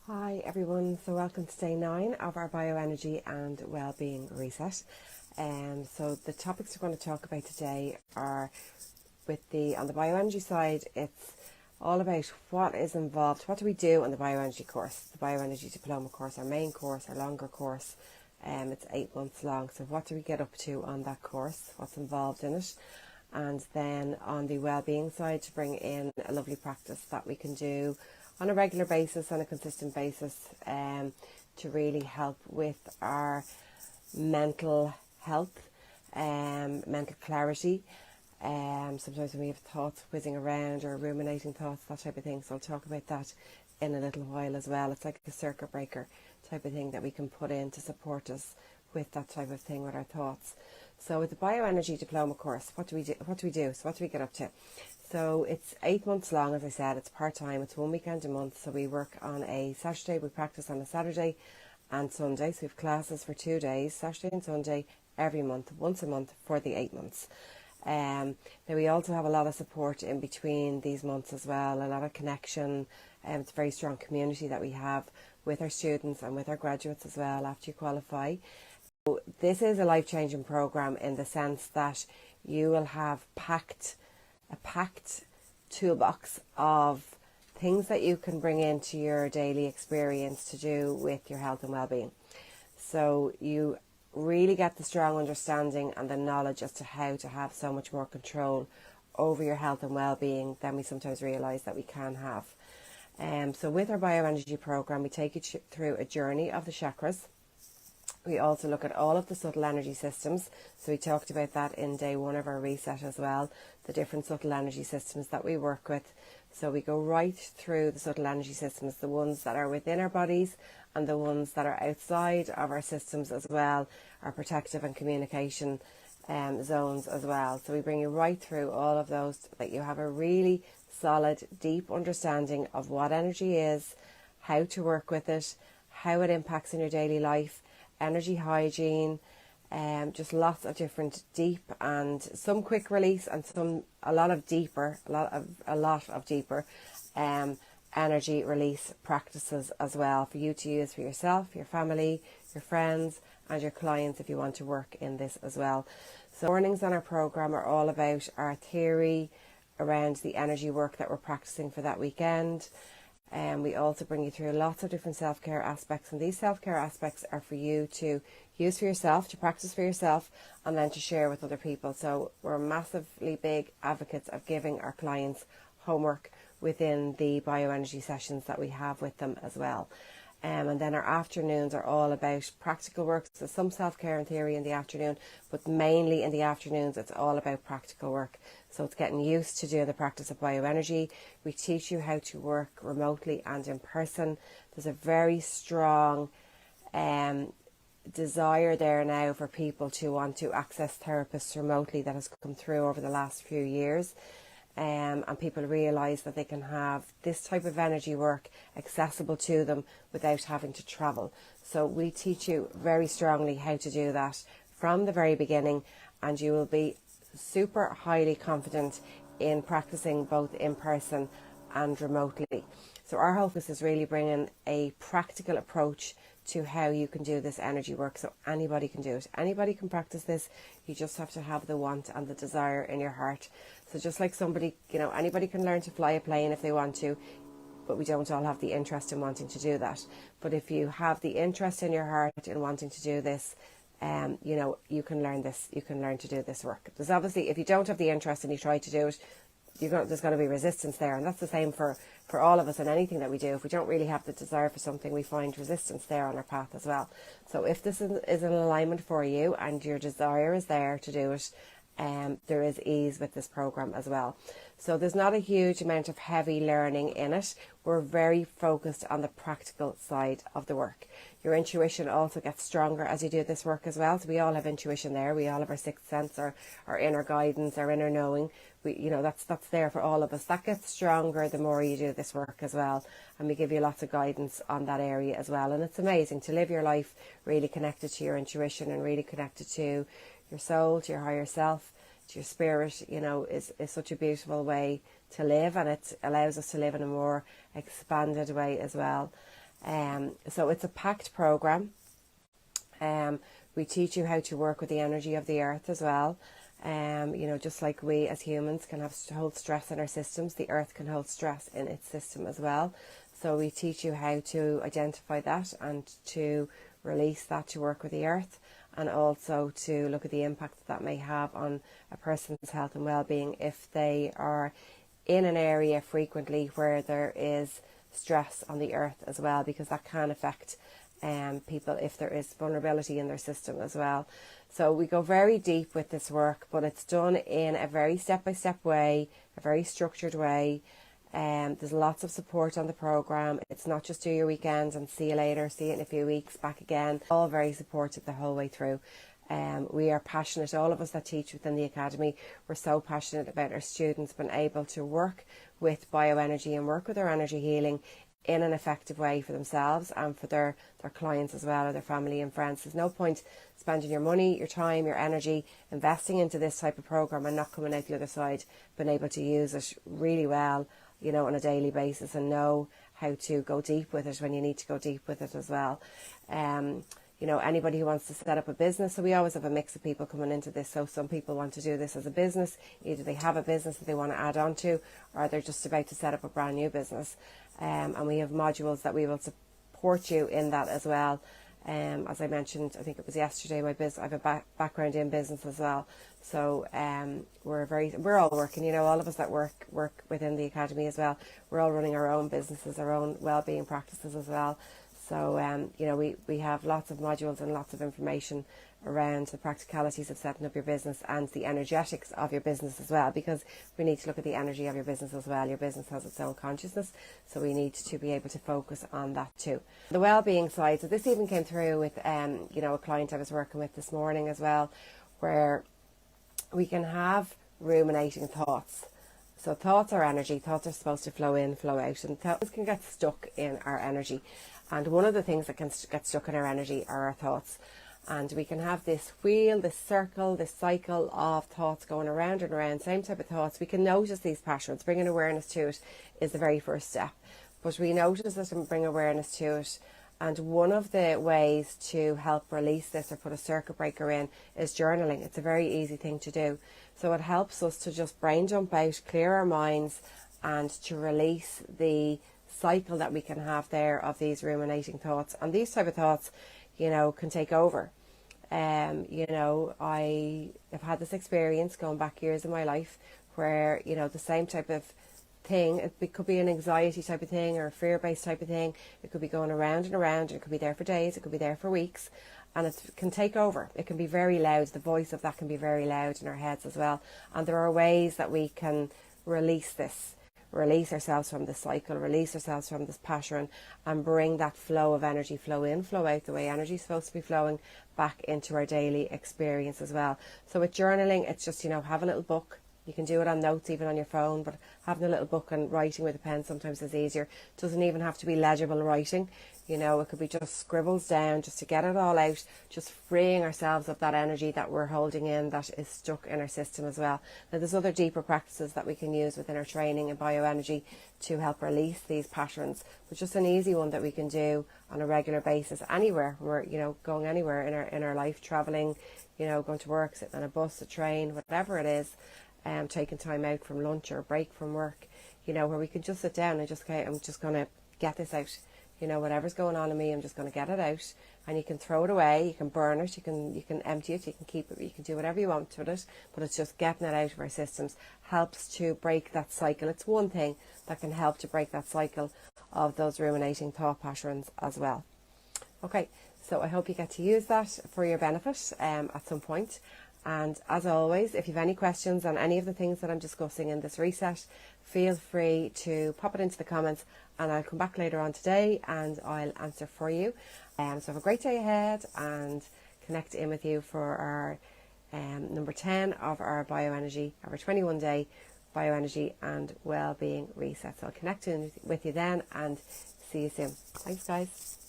Hi everyone, so welcome to day 9 of our bioenergy and wellbeing reset. So the topics we're going to talk about today are on the bioenergy side, it's all about what is involved, what do we do on the bioenergy course, the bioenergy diploma course, our main course, our longer course. It's 8 months long, so what do we get up to on that course, what's involved in it. And then on the wellbeing side, to bring in a lovely practice that we can do on a regular basis, on a consistent basis, to really help with our mental health, mental clarity. Sometimes when we have thoughts whizzing around or ruminating thoughts, that type of thing. So I'll talk about that in a little while as well. It's like a circuit breaker type of thing that we can put in to support us with that type of thing with our thoughts. So with the bioenergy diploma course, what do we do? So what do we get up to? So it's 8 months long, as I said. It's part-time. It's 1 weekend a month. So we work on a Saturday. We practice on a Saturday and Sunday. So we have classes for 2 days, Saturday and Sunday, every month, once a month for the 8 months. Now we also have a lot of support in between these months as well, a lot of connection. It's a very strong community that we have with our students and with our graduates as well after you qualify. So this is a life-changing program in the sense that you will have a packed toolbox of things that you can bring into your daily experience to do with your health and well-being. So you really get the strong understanding and the knowledge as to how to have so much more control over your health and well-being than we sometimes realise that we can have. So with our bioenergy program, we take you through a journey of the chakras. We also look at all of the subtle energy systems. So we talked about that in day 1 of our reset as well, the different subtle energy systems that we work with. So we go right through the subtle energy systems, the ones that are within our bodies and the ones that are outside of our systems as well, our protective and communication zones as well. So we bring you right through all of those, that you have a really solid, deep understanding of what energy is, how to work with it, how it impacts in your daily life, energy hygiene, just lots of different deep and some quick release and a lot of deeper energy release practices as well for you to use for yourself, your family, your friends and your clients if you want to work in this as well. So mornings on our program are all about our theory around the energy work that we're practicing for that weekend. We also bring you through lots of different self-care aspects, and these self-care aspects are for you to use for yourself, to practice for yourself, and then to share with other people. So we're massively big advocates of giving our clients homework within the bioenergy sessions that we have with them as well. And then our afternoons are all about practical work. So some self-care and theory in the afternoon, but mainly in the afternoons it's all about practical work. So it's getting used to doing the practice of bioenergy. We teach you how to work remotely and in person. There's a very strong desire there now for people to want to access therapists remotely that has come through over the last few years. And people realise that they can have this type of energy work accessible to them without having to travel. So we teach you very strongly how to do that from the very beginning, and you will be super highly confident in practicing both in person and remotely. So our focus is really bringing a practical approach to how you can do this energy work, so anybody can do it. Anybody can practice this. You just have to have the want and the desire in your heart. So just like anybody can learn to fly a plane if they want to, but we don't all have the interest in wanting to do that. But if you have the interest in your heart in wanting to do this, you can learn this. You can learn to do this work. There's obviously, if you don't have the interest and you try to do it, there's going to be resistance there, and that's the same for all of us in anything that we do. If we don't really have the desire for something, we find resistance there on our path as well. So if this is an alignment for you and your desire is there to do it, there is ease with this program as well. So there's not a huge amount of heavy learning in it. We're very focused on the practical side of the work. Your intuition also gets stronger as you do this work as well. So we all have intuition there. We all have our sixth sense, our inner guidance, our inner knowing. That's there for all of us. That gets stronger the more you do this work as well. And we give you lots of guidance on that area as well. And it's amazing to live your life really connected to your intuition and really connected to your soul, to your higher self, to your spirit, is such a beautiful way to live, and it allows us to live in a more expanded way as well. So it's a packed program. We teach you how to work with the energy of the earth as well. Just like we as humans can hold stress in our systems, the earth can hold stress in its system as well. So we teach you how to identify that and to release that, to work with the earth, and also to look at the impact that may have on a person's health and well-being if they are in an area frequently where there is stress on the earth as well, because that can affect people if there is vulnerability in their system as well. So we go very deep with this work, but it's done in a very step-by-step way, a very structured way. There's lots of support on the program. It's not just do your weekends and see you later, see it in a few weeks, back again. All very supportive the whole way through. We are passionate, all of us that teach within the Academy, we're so passionate about our students being able to work with bioenergy and work with their energy healing in an effective way for themselves and for their clients as well, or their family and friends. There's no point spending your money, your time, your energy, investing into this type of program and not coming out the other side, being able to use it really well, on a daily basis, and know how to go deep with it when you need to go deep with it as well. Anybody who wants to set up a business, so we always have a mix of people coming into this. So some people want to do this as a business, either they have a business that they want to add on to, or they're just about to set up a brand new business. And we have modules that we will support you in that as well. As I mentioned, I think it was yesterday, I have a background in business as well. So we're all working, all of us that work within the Academy as well. We're all running our own businesses, our own wellbeing practices as well. So, we have lots of modules and lots of information around the practicalities of setting up your business and the energetics of your business as well, because we need to look at the energy of your business as well. Your business has its own consciousness, so we need to be able to focus on that too. The well-being side, so this even came through with, a client I was working with this morning as well, where we can have ruminating thoughts. So thoughts are energy. Thoughts are supposed to flow in, flow out, and thoughts can get stuck in our energy. And one of the things that can get stuck in our energy are our thoughts. And we can have this wheel, this circle, this cycle of thoughts going around and around, same type of thoughts. We can notice these patterns. Bringing awareness to it is the very first step. But we notice it and bring awareness to it. And one of the ways to help release this or put a circuit breaker in is journaling. It's a very easy thing to do. So it helps us to just brain dump out, clear our minds, and to release the cycle that we can have there of these ruminating thoughts. And these type of thoughts, can take over. I have had this experience going back years in my life where, the same type of thing, it could be an anxiety type of thing or a fear-based type of thing. It could be going around and around. It could be there for days. It could be there for weeks. And it can take over. It can be very loud. The voice of that can be very loud in our heads as well. And there are ways that we can release this. Release ourselves from this cycle, release ourselves from this pattern, and bring that flow of energy, flow in, flow out, the way energy is supposed to be flowing back into our daily experience as well. So with journaling, it's just, have a little book. You can do it on notes, even on your phone, but having a little book and writing with a pen sometimes is easier. It doesn't even have to be legible writing. It could be just scribbles down, just to get it all out, just freeing ourselves of that energy that we're holding in that is stuck in our system as well. Now, there's other deeper practices that we can use within our training in bioenergy to help release these patterns, but just an easy one that we can do on a regular basis anywhere. We're, going anywhere in our life, traveling, going to work, sitting on a bus, a train, whatever it is, taking time out from lunch or a break from work, where we can just sit down and just, okay, I'm just going to get this out. Whatever's going on in me, I'm just going to get it out. And you can throw it away, you can burn it, you can empty it, you can keep it, you can do whatever you want with it. But it's just getting it out of our systems helps to break that cycle. It's one thing that can help to break that cycle of those ruminating thought patterns as well. Okay, so I hope you get to use that for your benefit at some point. And as always, if you have any questions on any of the things that I'm discussing in this reset, feel free to pop it into the comments, and I'll come back later on today and I'll answer for you. So have a great day ahead, and connect in with you for our number 10 of our bioenergy, our 21-day bioenergy and wellbeing reset. So I'll connect in with you then, and see you soon. Thanks, guys.